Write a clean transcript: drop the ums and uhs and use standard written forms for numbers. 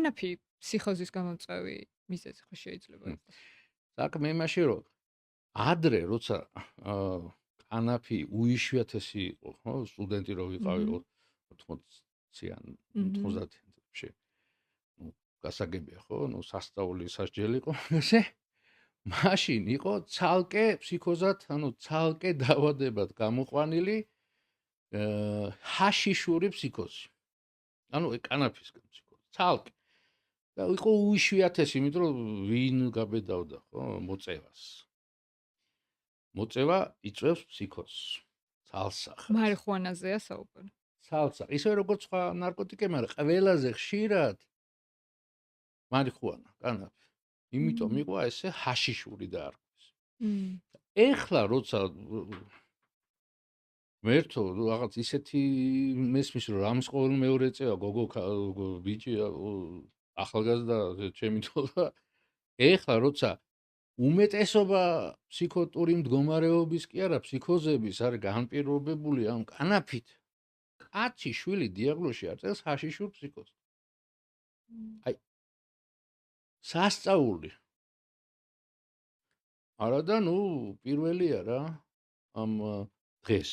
კანაფი ფსიქოზის გამომწვევი მიზეზი ხო შეიძლება იყოს? საქმე იმაში რომ ადრე როცა კანაფი უიშვიათესი იყო, ხო, სტუდენტი რო ვიყავი 80-იან 90-იან წლებში. ნუ გასაგებია, ხო, ნუ სასწაული სასჯელი იყო ესე. მაშინ იყო ცალკე ფსიქოზად, ანუ ცალკე დაავადებად გამოყვანილი ჰაშიშური ფსიქოზი. ანუ კანაფისგან ფსიქოზი. ცალკე. და იყო უიშვიათესი, იმიტომ რომ ვინ გაბედავდა, ხო, მოწევას. მოწევა იწვევს ფსიქოზს. ცალსახად. მარიხუანაზეა საუბარი. ცალსახად. ისე როგორც სხვა ნარკოტიკები, მაგრამ ყველაზე ხშირად მარიხუანა, კანაფი. იმიტომ იყო ესე ჰაშიშური დაარქვეს. ეხლა როცა მერთო რაღაც ისეთი მესმის რომ რამის ყოველ მეორე წევა გოგო ბიჭი ახალგაზრდა ჩემი თოლა ეხლა როცა უმეტესობა ფსიქოტური მდგომარეობის კი არა ფსიქოზების არის განპირობებული ამ კანაფით კაცი შვილი დიაგნოზი არ წელს ჰაშიშურ ფსიქოზს აი სასწაული არა და ნუ პირველია რა ამ დღეს